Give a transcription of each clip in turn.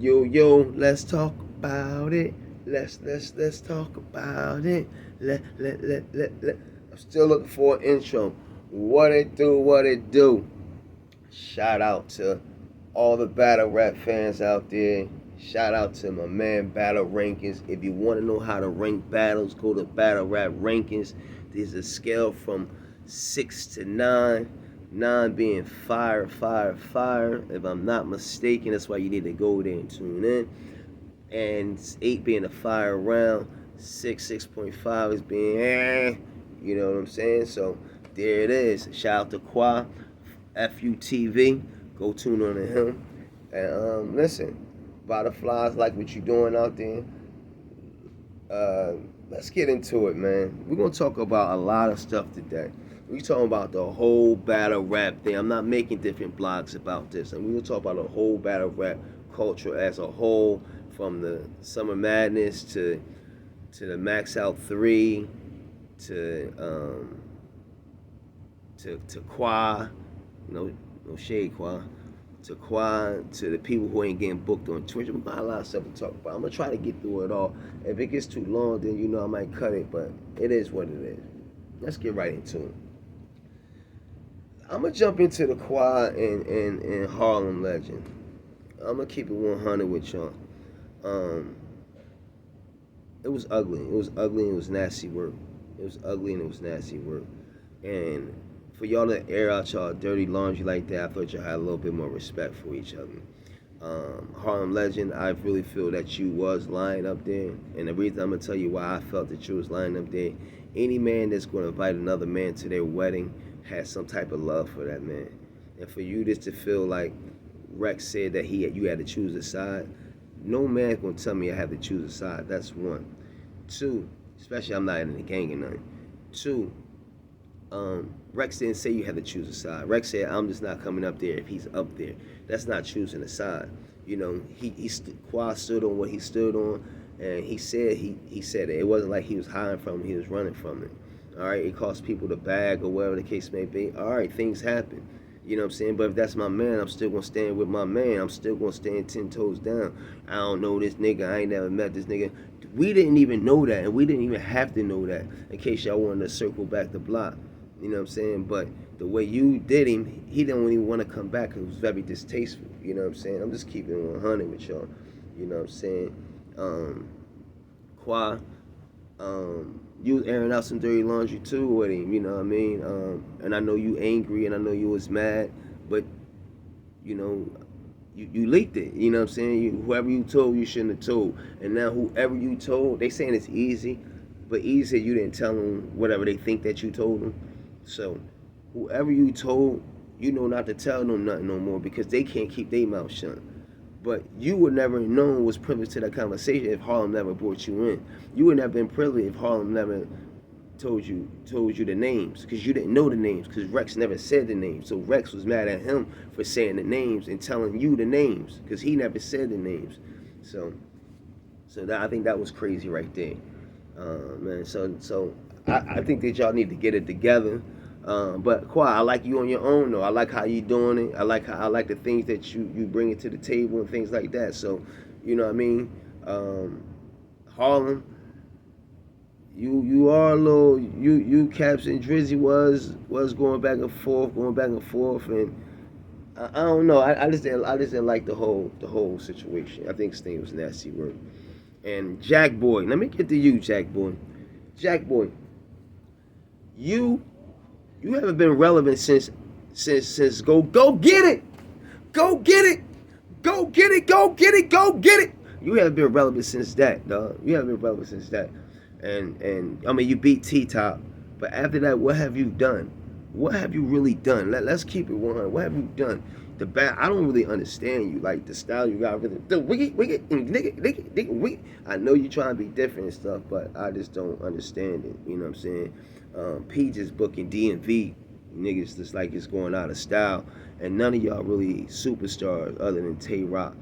Yo, let's talk about it. Let's talk about it. Let. I'm still looking for an intro. What it do, what it do. Shout out to all the battle rap fans out there. Shout out to my man Battle Rankings. If you want to know how to rank battles, go to Battle Rap Rankings. There's a scale from 6 to 9. 9 being fire, fire, fire. If I'm not mistaken, that's why you need to go there and tune in. And 8 being a fire round. 6.5 is being you know what I'm saying? So there it is. Shout out to Qua, FUTV. Go tune on to him. And listen, butterflies, like what you doing out there. Let's get into it, man. We're gonna talk about a lot of stuff today. We're talking about the whole battle rap thing. I'm not making different blogs about this. And we're gonna talk about the whole battle rap culture as a whole, from the Summer Madness to the Max Out 3 to Qua, no shade Qua, to Qua, to the people who ain't getting booked on Twitch. We got a lot of stuff to talk about. I'm gonna try to get through it all. If it gets too long, then I might cut it, but it is what it is. Let's get right into it. I'm gonna jump into the Qua and Harlem Legend. I'm gonna keep it 100 with y'all. It was ugly. It was ugly and it was nasty work. It was ugly and it was nasty work. And for y'all to air out y'all dirty laundry like that, I thought y'all had a little bit more respect for each other. Harlem Legend, I really feel that you was lying up there. And the reason I'm going to tell you why I felt that you was lying up there, any man that's going to invite another man to their wedding has some type of love for that man. And for you just to feel like Rex said that you had to choose a side, no man's going to tell me I have to choose a side. That's one. Two, especially I'm not in the gang or nothing. Two, Rex didn't say you had to choose a side. Rex said, I'm just not coming up there if he's up there. That's not choosing a side. You know, Qua stood on what he stood on, and he said it. It wasn't like he was hiding from it, he was running from it. All right, it cost people the bag or whatever the case may be. All right, things happen. You know what I'm saying? But if that's my man, I'm still going to stand with my man. I'm still going to stand 10 toes down. I don't know this nigga. I ain't never met this nigga. We didn't even know that, and we didn't even have to know that in case y'all wanted to circle back the block. You know what I'm saying? But the way you did him, he didn't even want to come back because it was very distasteful. You know what I'm saying? I'm just keeping it 100 with y'all. You know what I'm saying? Qua, you was airing out some dirty laundry too with him, you know what I mean? And I know you angry and I know you was mad, but, you know, you leaked it, you know what I'm saying? Whoever you told, you shouldn't have told. And now whoever you told, they saying it's easy, but easy you didn't tell them whatever they think that you told them. So whoever you told, you know not to tell them nothing no more because they can't keep their mouth shut. But you would never known was privileged to that conversation if Harlem never brought you in. You would never been privileged if Harlem never told you the names, because you didn't know the names, because Rex never said the names. So Rex was mad at him for saying the names and telling you the names, because he never said the names. So I think that was crazy right there, man. So I think that y'all need to get it together. But Qua, I like you on your own though. I like how you doing it. I like the things that you bring it to the table and things like that. So, you know what I mean? Harlem, you are a little, you Caps and Drizzy was going back and forth, and I don't know. I just didn't like the whole situation. I think this thing was nasty work. And Jack Boy, let me get to you, Jack Boy. Jack Boy, you haven't been relevant since go get it. Go get it. Go get it. Go get it. Go get it. You haven't been relevant since that, dog. You haven't been relevant since that. And I mean, you beat T-Top, but after that, what have you done? What have you really done? Let's keep it 100. What have you done? I don't really understand you. Like the style you got, really. The nigga. I know you trying to be different and stuff, but I just don't understand it. You know what I'm saying? P just booking DMV niggas just like it's going out of style, and none of y'all really superstars other than Tay Rock.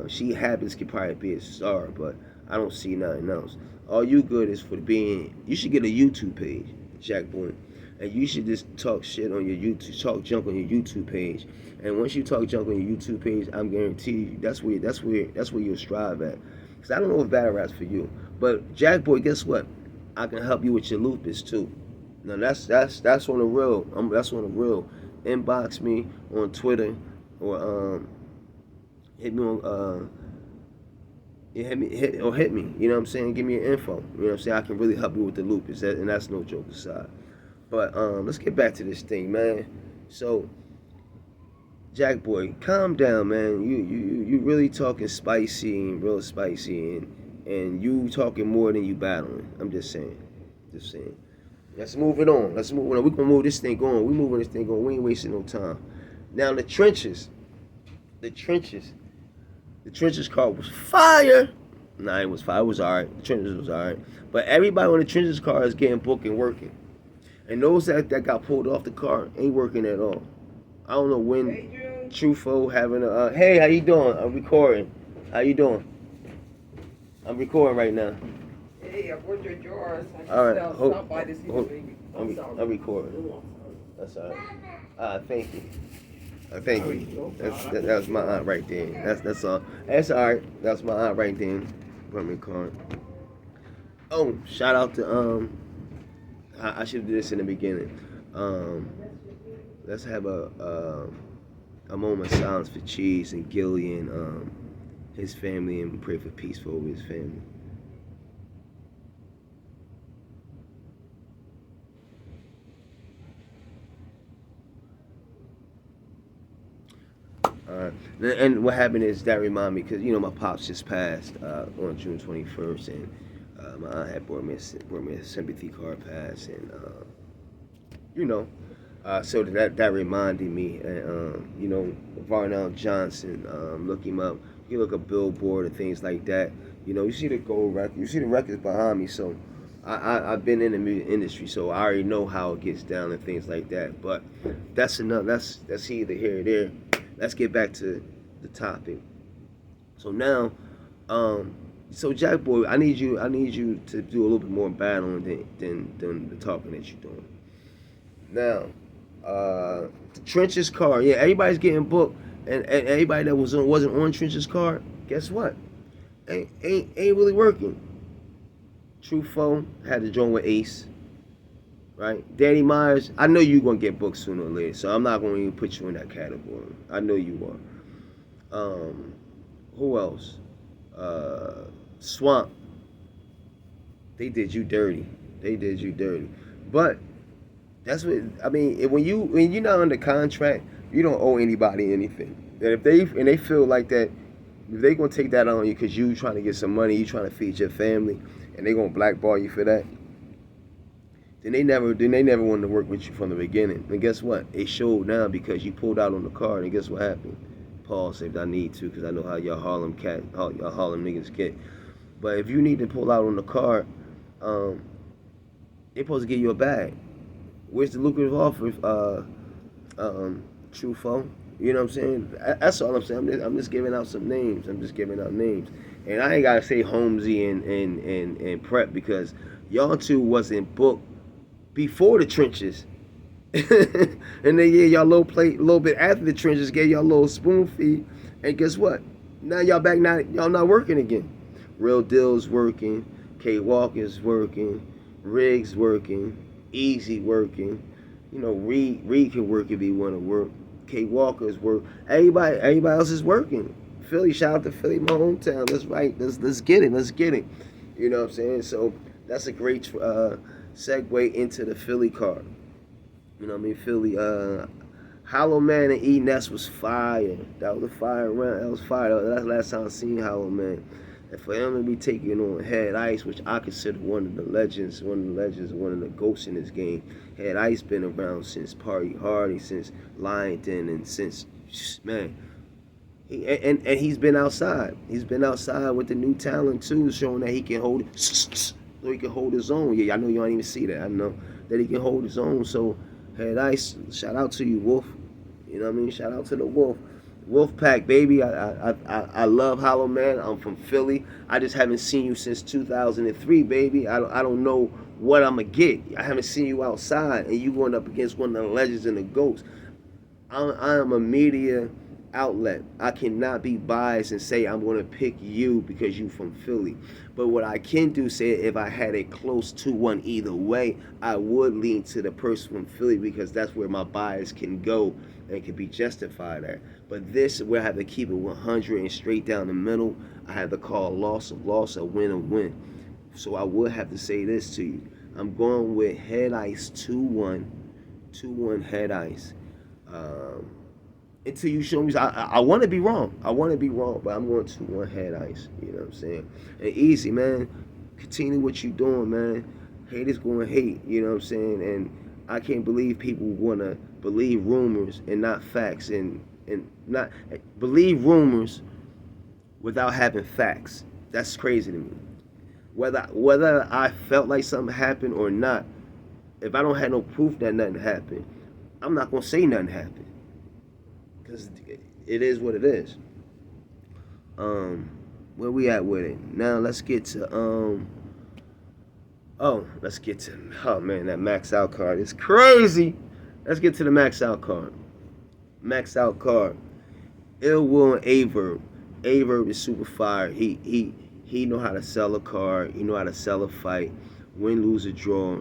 She happens could probably be a star, but I don't see nothing else. All you good is for being. You should get a YouTube page, Jack Boy. and you should just talk shit on your YouTube, talk junk on your YouTube page. And once you talk junk on your YouTube page, I'm guaranteed you that's where you'll strive at. Cause I don't know if battle rap's for you, but Jack Boy, guess what? I can help you with your lupus too. Now that's on the real. That's on the real. Inbox me on Twitter or hit me on hit me. You know what I'm saying? Give me your info. You know what I'm saying? I can really help you with the lupus, and that's no joke aside. But let's get back to this thing, man. So Jack Boy, calm down, man. You really talking spicy and real spicy, and you talking more than you battling. I'm just saying. Just saying. Let's move it on. Let's move it on. We're gonna move this thing on. We moving this thing on. We ain't wasting no time. Now the trenches. The trenches. The trenches card was fire. Nah, it was fire. It was alright. The trenches was alright. But everybody on the trenches card is getting booked and working. And those that got pulled off the card ain't working at all. I don't know when Trufo having a hey, how you doing? I'm recording. How you doing? I'm recording right now. Hey, I bought your jars. All right, stop by to see the baby. I'm recording. That's all right. Thank you. Thank you. That was my aunt right there. That's all. That's all right. That's my aunt right there. From recording. Oh, shout out to I should do this in the beginning. Let's have a moment of silence for Cheese and Gilly and his family, and pray for peace for his family. And what happened is that reminded me, because my pops just passed on June 21st, and my aunt had brought me a sympathy card pass, and so that reminded me, and Varnell Johnson, look him up. You look up Billboard and things like that. You see the gold record, you see the records behind me. So I've been in the music industry, so I already know how it gets down and things like that. But that's enough. That's either here or there. Let's get back to the topic. So now, so Jack Boy, I need you to do a little bit more battling than the talking that you're doing. Now, the Trenches card, yeah, everybody's getting booked, and everybody that wasn't on Trenches card, guess what? Ain't really working. Trufo had to join with Ace, right? Danny Myers, I know you're gonna get booked sooner or later, so I'm not gonna even put you in that category. I know you are. Who else? Swamp. They did you dirty. But that's what I mean. When you're not under contract, you don't owe anybody anything. And if they feel like that, if they gonna take that on you because you trying to get some money, you trying to feed your family, and they gonna blackball you for that, then they never wanted to work with you from the beginning. And guess what? It showed now because you pulled out on the card. And guess what happened? Paul said, "I need to, because I know how y'all Harlem niggas get." But if you need to pull out on the card, they supposed to give you a bag. Where's the lucrative offer? Trufo. You know what I'm saying? That's all I'm saying. I'm just giving out some names. I'm just giving out names. And I ain't gotta say Holmesy and Prep, because y'all two wasn't booked before the Trenches. And they gave y'all a little bit after the Trenches, gave y'all a little spoon feed. And guess what? Now y'all back now, y'all not working again. Real Deal's working, K Walker's working, Riggs working, Eazy working. Reed can work if he wanna work. K Walker's work. Everybody else is working. Philly, shout out to Philly, my hometown. That's right. Let's get it. You know what I'm saying? So that's a great segue into the Philly card. You know what I mean? Philly, Hollow Man and E Ness was fire. That was a fire round. That was fire. That's the last time I seen Hollow Man. And for him to be taking on Head Ice, which I consider one of the legends, one of the ghosts in this game. Head Ice been around since Party Hardy, since Lyington, and since, man. And he's been outside. He's been outside with the new talent too, showing that he can hold it. So he can hold his own. Yeah, I know you don't even see that. I know that he can hold his own. So Head Ice, shout out to you, Wolf. You know what I mean? Shout out to the Wolf. Wolfpack, baby. I love Hollow Man. I'm from Philly. I just haven't seen you since 2003, baby. I don't know what I'm gonna get. I haven't seen you outside, and you going up against one of the legends and the goats. I am a media outlet. I cannot be biased and say I'm going to pick you because you from Philly. But what I can do say if I had a close 2-1 either way, I would lean to the person from Philly because that's where my bias can go and can be justified at. But this is where I have to keep it 100 and straight down the middle. I have to call a loss, a win, a win. So I would have to say this to you. I'm going with head ice 2-1, 2-1 head ice. Um, until you show me, I want to be wrong. I want to be wrong, but I'm going 2-1 head ice. You know what I'm saying? And Eazy, man, continue what you doing, man. Haters going to hate. You know what I'm saying? And I can't believe people want to believe rumors and not facts, and not believe rumors without having facts. That's crazy to me. Whether I felt like something happened or not, if I don't have no proof that nothing happened, I'm not gonna say nothing happened because it is what it is. Where we at with it now? Let's get to oh man, that max out card is crazy. Let's get to the max out card. Max out card. Ill Will and Averb. Averb is super fire. He know how to sell a card. He know how to sell a fight. Win, lose, or draw.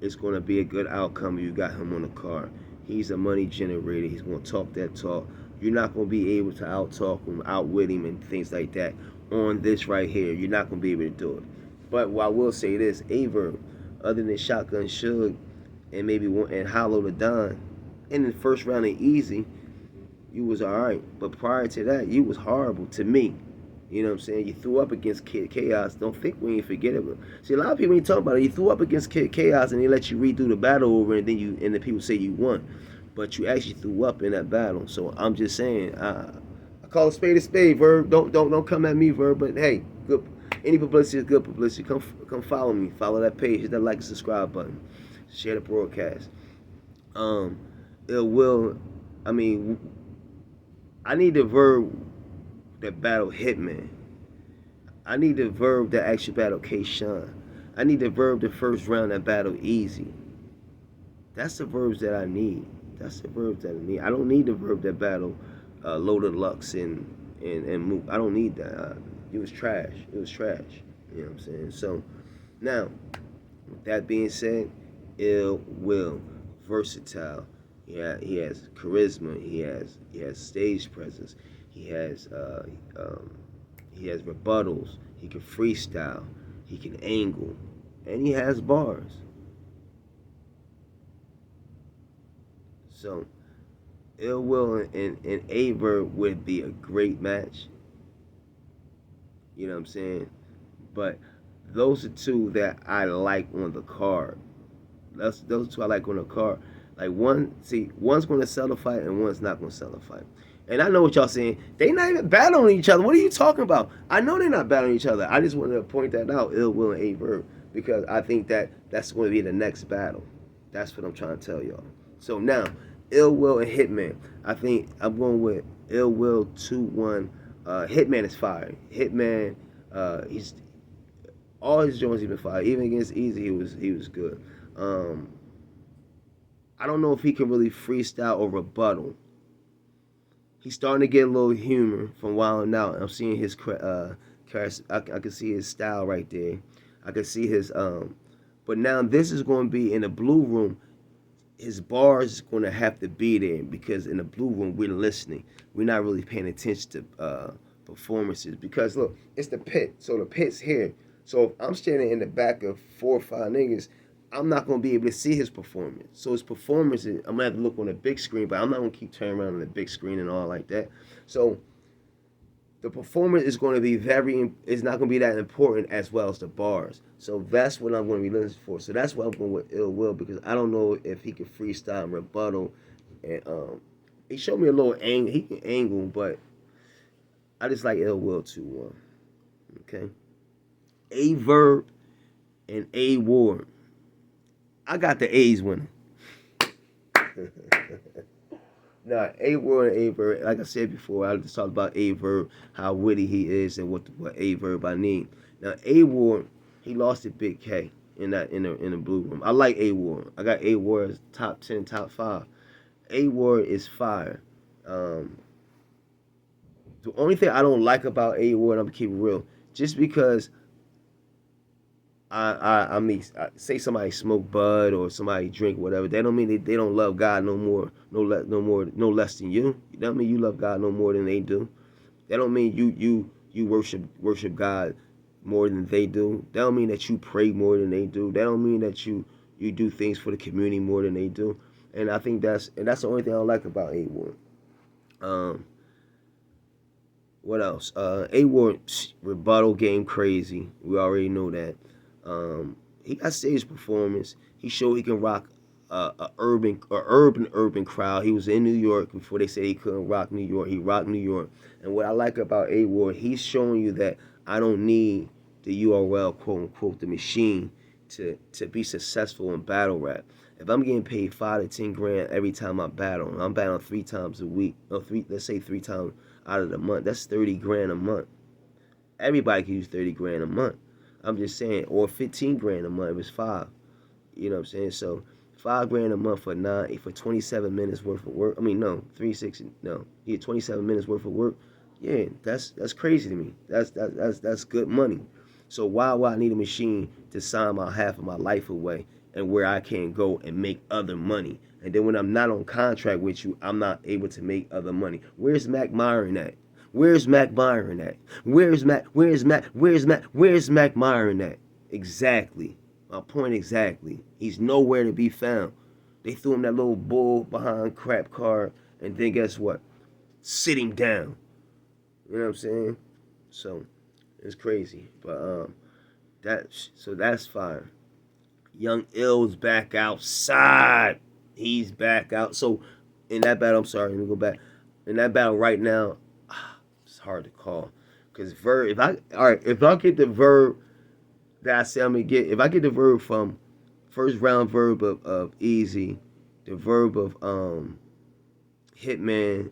It's gonna be a good outcome if you got him on the card. He's a money generator. He's gonna talk that talk. You're not gonna be able to out-talk him, outwit him, and things like that on this right here. You're not gonna be able to do it. But what I will say this, Averb, other than Shotgun Suge and maybe one and Hollow the Don, in the first round of Eazy, you was alright. But prior to that, you was horrible to me. You know what I'm saying? You threw up against Kid Chaos. Don't think we ain't forget it. See, a lot of people ain't talking about it. You threw up against Kid Chaos and they let you redo the battle over, and then the people say you won, but you actually threw up in that battle. So I'm just saying, I call a spade, Verb. Don't come at me, Verb. But hey, good. Any publicity is good publicity. Come follow me. Follow that page. Hit that like and subscribe button. Share the broadcast. It will. I mean, I need the Verb that battle Hitman. I need the Verb that actually battle K-Shine. I need the Verb the first round that battle Eazy. That's the verbs that I need. That's the verbs that I need. I don't need the Verb that battle Loaded Lux and Mook. I don't need that. It was trash. It was trash. You know what I'm saying? So now, with that being said, Ill Will, versatile. Yeah, he has charisma. He has stage presence. He has rebuttals. He can freestyle. He can angle, and he has bars. So, Ill Will and Averb would be a great match. You know what I'm saying? But those are two that I like on the card. Those two I like on the card. Like one's going to sell a fight and one's not going to sell a fight. And I know what y'all saying. They not even battling each other. What are you talking about? I know they're not battling each other. I just wanted to point that out, Ill Will and Averb, because I think that's going to be the next battle. That's what I'm trying to tell y'all. So now, Ill Will and Hitman. I think I'm going with Ill Will 2-1. Hitman is fire. Hitman, he's all his joints he been fire. Even against Eazy, he was good. I don't know if he can really freestyle or rebuttal. He's starting to get a little humor from Wild 'N Out. I'm seeing his I can see his style right there. I can see his but now this is going to be in the blue room. His bars is going to have to be there because in the blue room we're listening. We're not really paying attention to performances because look, it's the pit. So the pit's here. So if I'm standing in the back of 4 or 5 niggas, I'm not going to be able to see his performance. So his performance, I'm going to have to look on the big screen, but I'm not going to keep turning around on the big screen and all like that. So the performance is going to be it's not going to be that important as well as the bars. So that's what I'm going to be listening for. So that's why I'm going with Ill Will, because I don't know if he can freestyle and rebuttal. And he showed me a little angle. He can angle, but I just like Ill Will 2-1. Okay? Averb and A Ward. I got the A's winning. Nah, Averb and Averb, like I said before, I just talked about Averb, how witty he is, and what Averb I need. Now, Averb, he lost to Big K. in the blue room. I like A War. I got A War as top 10, top 5. A War is fire. Um, the only thing I don't like about A War, and I'm gonna keep it real, just because I mean, say somebody smoke bud or somebody drink whatever, that don't mean they don't love God no more, no less than you. That don't mean you love God no more than they do. That don't mean you worship God more than they do. That don't mean that you pray more than they do. That don't mean that you do things for the community more than they do. And I think that's the only thing I don't like about A Ward. Um, what else? A Ward rebuttal game crazy. We already know that. He got stage performance. He showed he can rock a urban crowd. He was in New York before they said he couldn't rock New York. He rocked New York. And what I like about A Ward, he's showing you that I don't need the URL, quote unquote, the machine to be successful in battle rap. If I'm getting paid 5 to 10 grand every time I battle, and I'm battling 3 times a week, or let's say 3 times out of the month, that's 30 grand a month. Everybody can use 30 grand a month. I'm just saying, or 15 grand a month if it's 5. You know what I'm saying? So 5 grand a month for 27 minutes worth of work. I mean, no, 360. No, yeah, 27 minutes worth of work. Yeah, that's crazy to me. That's good money. So why would I need a machine to sign my half of my life away and where I can't go and make other money? And then when I'm not on contract with you, I'm not able to make other money. Where's Mac Myron at? Where's Mac Myron at? Where's Mac Myron at? Exactly. My point exactly. He's nowhere to be found. They threw him that little bull behind crap car, and then guess what? Sit him down. You know what I'm saying? So it's crazy. But that's fire. Young Ill's back outside. He's back out. So in that battle, I'm sorry, let me go back. In that battle right now, it's hard to call. Cause verb, if I get the verb that I say I'm gonna get, if I get the verb from first round verb of Eazy, the verb of Hitman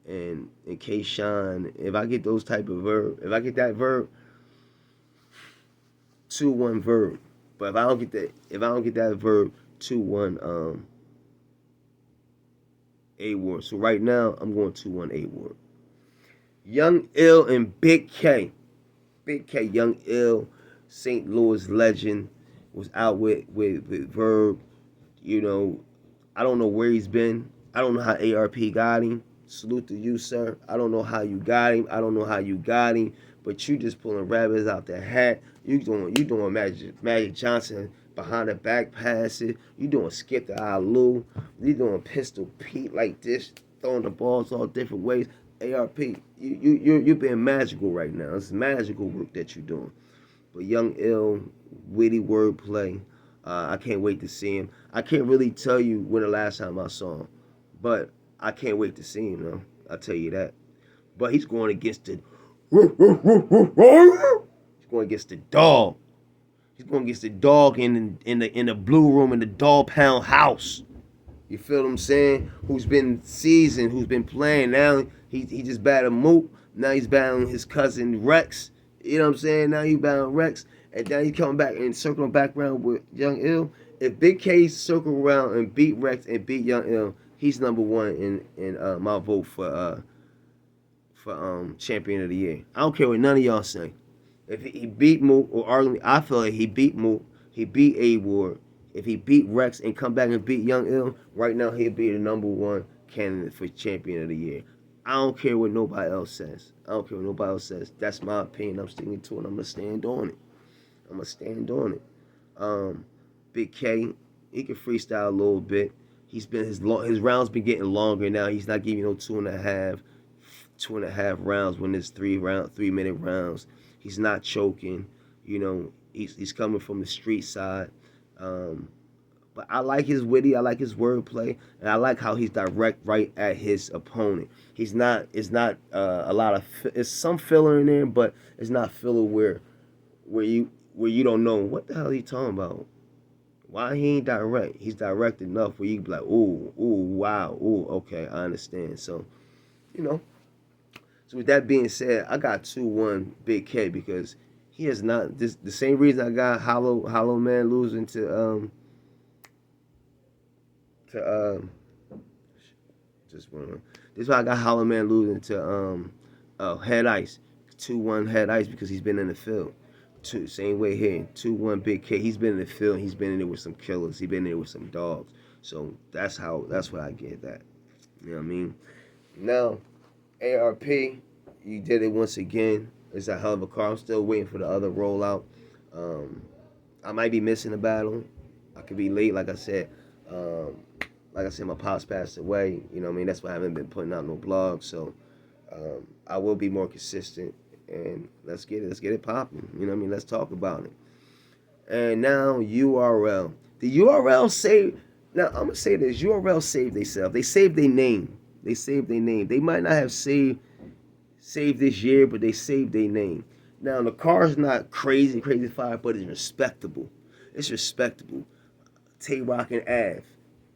and K Shine, if I get those type of verb, if I get that verb, 2-1 verb. But if I don't get that verb, 2-1 A Ward. So right now I'm going 2-1 A Ward. Young Ill and Big K. Big K, Young Ill, St. Louis legend, was out with Verb. You know, I don't know where he's been. I don't know how ARP got him. Salute to you, sir. I don't know how you got him. I don't know how you got him. But you just pulling rabbits out the hat. You doing Magic Johnson behind the back passes. You doing Skip the Alou. You doing Pistol Pete like this, throwing the balls all different ways. ARP, you're being magical right now. It's magical work that you're doing. But Young Ill, witty wordplay. I can't wait to see him. I can't really tell you when the last time I saw him, but I can't wait to see him, though. I'll tell you that. But he's going against the. He's going against the dog. He's going against the dog in the blue room in the dog pound house. You feel what I'm saying? Who's been seasoned, who's been playing. Now he just battled Mook. Now he's battling his cousin Rex. You know what I'm saying? Now he's battling Rex. And now he's coming back and circling back around with Young Ill. If Big K circle around and beat Rex and beat Young Ill, he's number one in my vote for champion of the year. I don't care what none of y'all say. If he beat Mook or arguably, I feel like he beat Mook, he beat A Ward. If he beat Rex and come back and beat Young Ill, right now he'll be the number one candidate for champion of the year. I don't care what nobody else says. I don't care what nobody else says. That's my opinion. I'm sticking to it. I'm gonna stand on it. I'm gonna stand on it. Big K, he can freestyle a little bit. He's been his rounds been getting longer now. He's not giving no 2.5 rounds when it's 3-minute rounds. He's not choking. You know, he's coming from the street side. But I like his witty, I like his wordplay, and I like how he's direct right at his opponent. It's not a lot of, it's some filler in there, but it's not filler where you don't know what the hell he talking about. Why he ain't direct? He's direct enough where you can be like, ooh, wow, ooh, okay, I understand. So, you know. So with that being said, I got 2-1 Big K because He has not. This the same reason I got Hollow Man losing to just one. This is why I got Hollow Man losing to Head Ice 2-1 Head Ice because he's been in the field. Same way here 2-1 Big K. He's been in the field. He's been in there with some killers. He's been in there with some dogs. So that's what I get that. You know what I mean? Now ARP, you did it once again. It's a hell of a car. I'm still waiting for the other rollout. I might be missing a battle. I could be late, like I said. My pops passed away. You know what I mean? That's why I haven't been putting out no blogs. So I will be more consistent. And let's get it popping. You know what I mean? Let's talk about it. And now URL. The URL saved. Now I'm gonna say this. URL saved themselves. They saved their name. They might not have saved this year, but they saved their name. Now the car's not crazy fire, but it's respectable. It's respectable. Tay Rock and Av.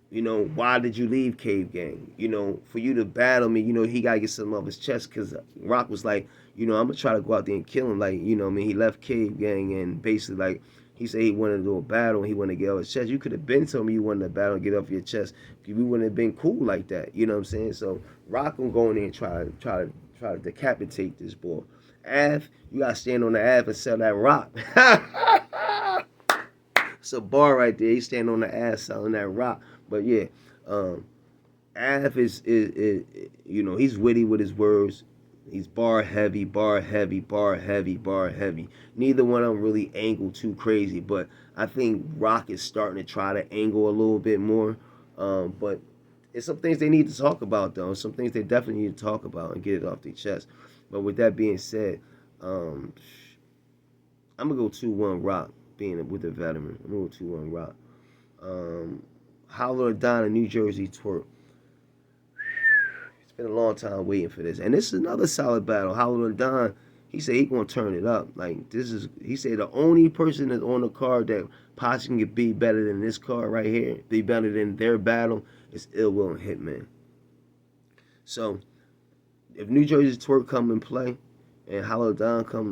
You know, why did you leave Cave Gang? You know, for you to battle me, you know, he gotta get something off his chest because Rock was like, you know, I'm gonna try to go out there and kill him. Like, you know what I mean? He left Cave Gang and basically like he said he wanted to do a battle and he wanted to get off his chest. You could have been telling me you wanted to battle and get off your chest. We wouldn't have been cool like that. You know what I'm saying? So Rock gonna go in there and try to decapitate this boy. Av, you gotta stand on the Av and sell that rock. It's a bar right there. He's standing on the ass selling that rock. But yeah, Av is you know, he's witty with his words. He's bar heavy. Neither one of them really angle too crazy, but I think Rock is starting to try to angle a little bit more. But it's some things they need to talk about though. Some things they definitely need to talk about and get it off their chest. But with that being said, I'm gonna go 2-1 Rock, being with the veteran. I'm gonna go 2-1 Rock. Holler Don in New Jersey Twerk. It's been a long time waiting for this. And this is another solid battle. Holler Don, he said he gonna turn it up. Like he said the only person that's on the card that possibly can be better than this card right here, be better than their battle, is Ill Will and Hitman. So if New Jersey Twerk come and play, and Holler Don come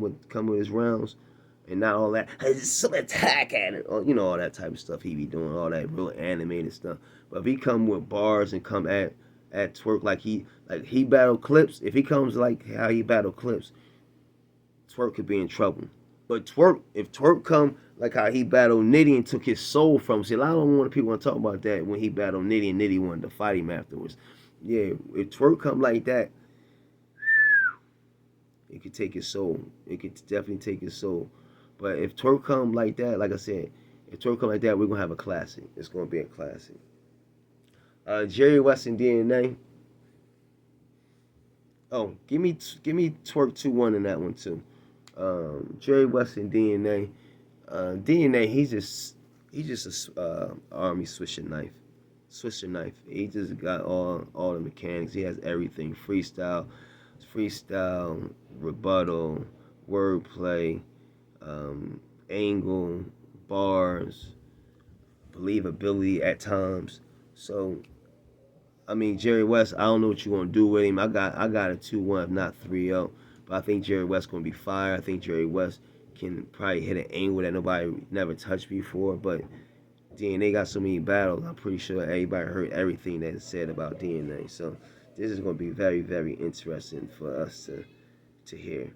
with his rounds, and not all that some attack at it, or you know all that type of stuff he be doing, all that real animated stuff. But if he come with bars and come at Twerk like he battle Clips, if he comes like how he battle Clips, Twerk could be in trouble. But if Twerk come like how he battled Nitty and took his soul from him, see, a lot of people want to talk about that when he battled Nitty and Nitty wanted to fight him afterwards. Yeah, if Twerk come like that, it could take his soul. It could definitely take his soul. But if Twerk come like that, like I said, if Twerk come like that, we're gonna have a classic. It's gonna be a classic. Jerry West and DNA. Oh, give me Twerk 2-1 in that one too. Jerry West and DNA. DNA, he's just a army Swisher knife. He just got all the mechanics. He has everything. Freestyle, rebuttal, wordplay, angle, bars, believability at times. So, I mean, Jerry West, I don't know what you're gonna do with him. I got a 2-1, if not 3-0. But I think Jerry West gonna be fire. I think Jerry West can probably hit an angle that nobody never touched before. But DNA got so many battles. I'm pretty sure everybody heard everything that's said about DNA. So this is gonna be very, very interesting for us to hear.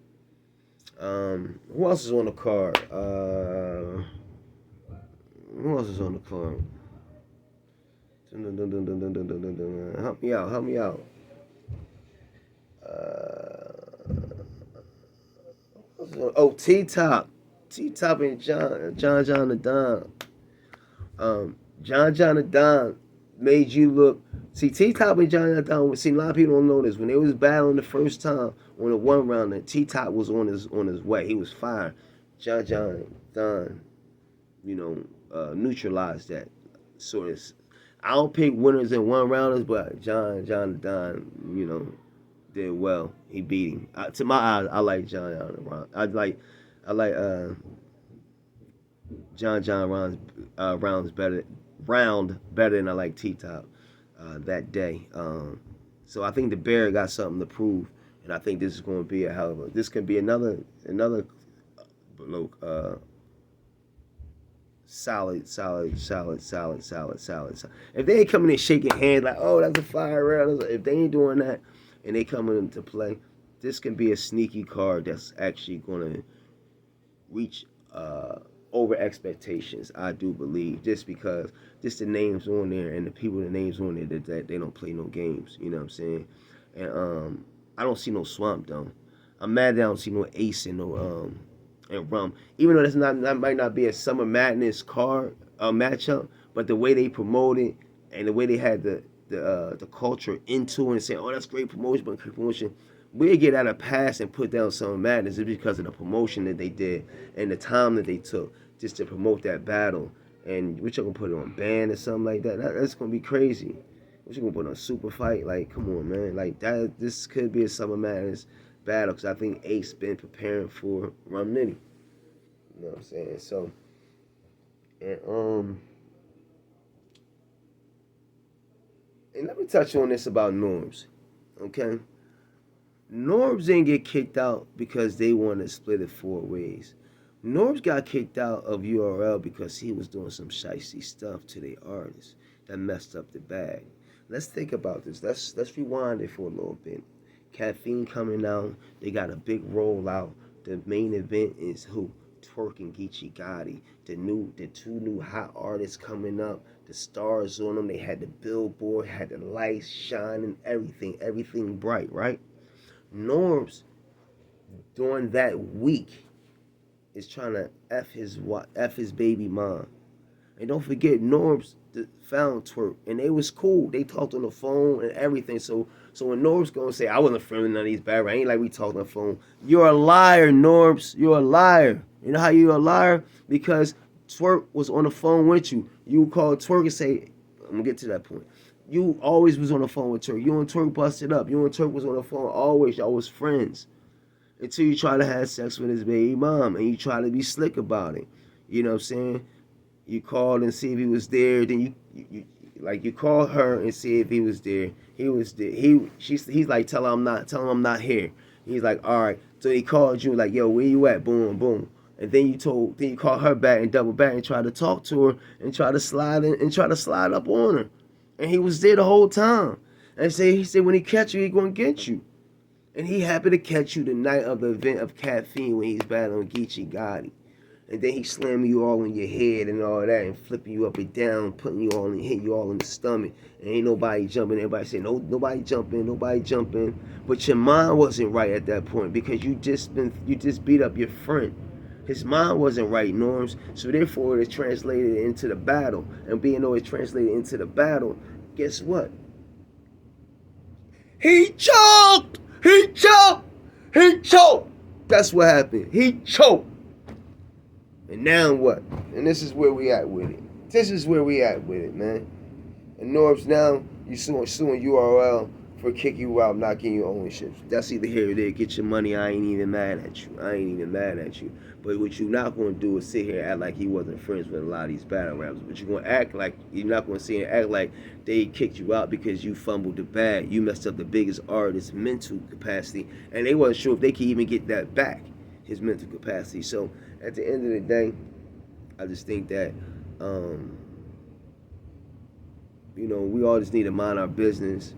Who else is on the card? Help me out. T-Top and John the Don. John the Don made you look. See, T-Top and John the Don. See, a lot of people don't know this. When they was battling the first time on the one round, and T-Top was on his way. He was fire. John Don, neutralized that sort of. I don't pick winners and one rounders, but John the Don, did well. He beat him. To my eyes, I like John I like John rounds better than I like T-Top that day. So I think the Bear got something to prove, and And I think this is going to be a hell of a. This can be another uh, solid. If they ain't coming in shaking hands like, oh, that's a fire round. If they ain't doing that, and they coming into play, this can be a sneaky card that's actually going to reach over expectations. I do believe, just because just the names on there and the people, the names on there, that they don't play no games. You know what I'm saying? And I don't see no swamp though. I'm mad that I don't see no ace and no and rum. Even though that might not be a Summer Madness card matchup, but the way they promote it and the way they had the culture into it and say, oh, that's great promotion, but great promotion. We get out of pass and put down Summer Madness is because of the promotion that they did and the time that they took just to promote that battle. And we're gonna put it on band or something like that. That's gonna be crazy. We're gonna put on a super fight. Like, come on, man. Like that. This could be a Summer Madness battle because I think Ace been preparing for Rum Nitty. You know what I'm saying? So, and and let me touch on this about Norms. Okay, Norms didn't get kicked out because they wanted to split it 4 ways. Norms got kicked out of URL because he was doing some shicey stuff to the artists that messed up the bag. Let's think about this. Let's rewind it for a little bit. Caffeine coming out. They got a big rollout. The main event is who? Twerk and Geechee Gotti. The two new hot artists coming up. The stars on them. They had the billboard, had the lights shining, everything bright, right? Norms during that week is trying to f his baby mom. And don't forget, Norms found Twerk, and they was cool. They talked on the phone and everything. So when Norms gonna say, I wasn't friendly with none of these bad, ain't like we talked on the phone. You're a liar, Norms. You're a liar. You know how you're a liar? Because Twerk was on the phone with you. You called Twerk and say, I'm gonna get to that point. You always was on the phone with Twerk. You and Twerk busted up. You and Twerk was on the phone always. Y'all was friends. Until you try to have sex with his baby mom and you try to be slick about it. You know what I'm saying? You called and see if he was there. Then you call her and see if he was there. He was there. He's like, tell him I'm not here. He's like, all right. So he called you like, yo, where you at? Boom, boom. And then you call her back and double back and try to talk to her and try to slide in and try to slide up on her. And he was there the whole time. And he said when he catch you, he gonna get you. And he happened to catch you the night of the event of Caffeine when he's battling Geechee Gotti. And then he slamming you all in your head and all that and flipping you up and down, putting you all and hitting you all in the stomach. And ain't nobody jumping. Everybody saying, no, nobody jumping. But your mind wasn't right at that point because you just beat up your friend. His mind wasn't right, Norms. So therefore it translated into the battle. And being though it translated into the battle, guess what? He choked! He choked! He choked! That's what happened. He choked. And now what? And this is where we at with it. This is where we at with it, man. And Norbs, now you suing URL for kicking you out, not getting your ownership. That's either here or there. Get your money. I ain't even mad at you. But what you not going to do is sit here and act like he wasn't friends with a lot of these battle rappers. But you're going to act like, you're not going to sit here and act like they kicked you out because you fumbled the bag. You messed up the biggest artist's mental capacity. And they wasn't sure if they could even get that back, his mental capacity. So at the end of the day, I just think that, we all just need to mind our business.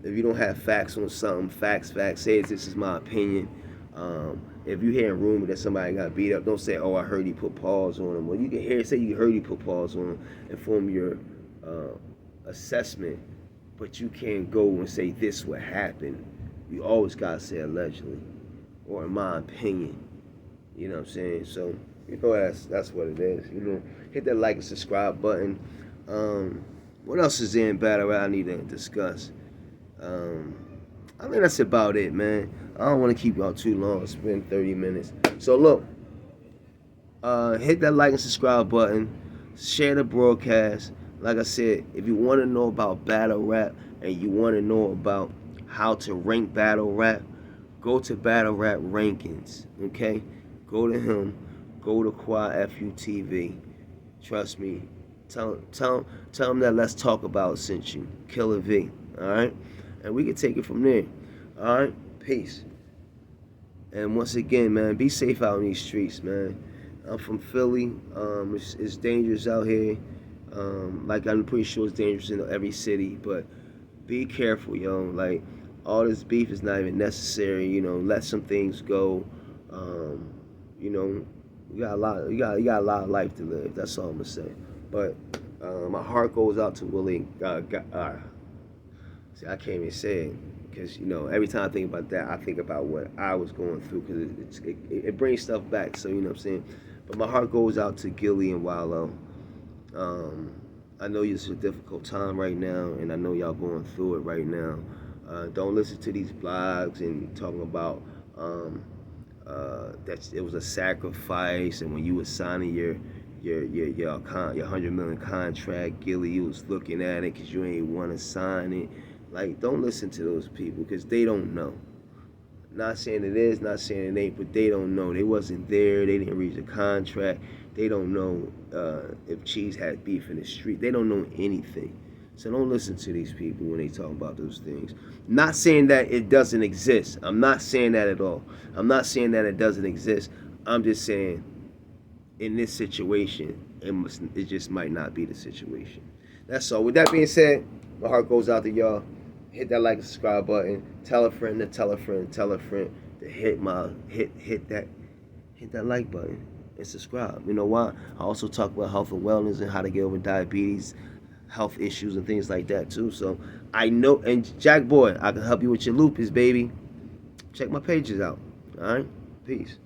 If you don't have facts on something, facts, say this is my opinion. If you hear a rumor that somebody got beat up, don't say, oh, I heard he put paws on him. Well, you can say you heard he put paws on him and form your assessment, but you can't go and say this what happened. You always got to say allegedly or in my opinion. You know what I'm saying? So, that's what it is. Hit that like and subscribe button. What else is in battle I need to discuss? I think that's about it, man. I don't want to keep y'all too long. It's been 30 minutes. So look, hit that like and subscribe button. Share the broadcast. Like I said, if you want to know about battle rap and you want to know about how to rank battle rap, go to Battle Rap Rankings. Okay, go to him. Go to Quad FUTV. Trust me. Tell him that Let's Talk About sent you. Killer V. All right, and we can take it from there. All right. Peace. And once again, man, be safe out in these streets, man. I'm from Philly. It's dangerous out here. Like I'm pretty sure it's dangerous in every city, but be careful, yo. Like all this beef is not even necessary. You know, let some things go. Um, you know, you got a lot of life to live. That's all I'm gonna say. But my heart goes out to Willie. See, I can't even say it because you know every time I think about that, I think about what I was going through because it brings stuff back. So you know what I'm saying. But my heart goes out to Gilly and Wallow. I know it's a difficult time right now, and I know y'all going through it right now. Don't listen to these blogs and talking about that it was a sacrifice, and when you were signing your $100 million contract, Gilly, you was looking at it because you ain't want to sign it. Like, don't listen to those people because they don't know. Not saying it is, not saying it ain't, but they don't know. They wasn't there. They didn't read the contract. They don't know if Cheese had beef in the street. They don't know anything. So don't listen to these people when they talk about those things. Not saying that it doesn't exist. I'm not saying that at all. I'm not saying that it doesn't exist. I'm just saying in this situation, it just might not be the situation. That's all. With that being said, my heart goes out to y'all. Hit that like and subscribe button. Tell a friend to tell a friend, tell a friend to hit that like button and subscribe. You know why? I also talk about health and wellness and how to get over diabetes, health issues and things like that too. So I know, and Jack Boy, I can help you with your lupus, baby. Check my pages out. All right, peace.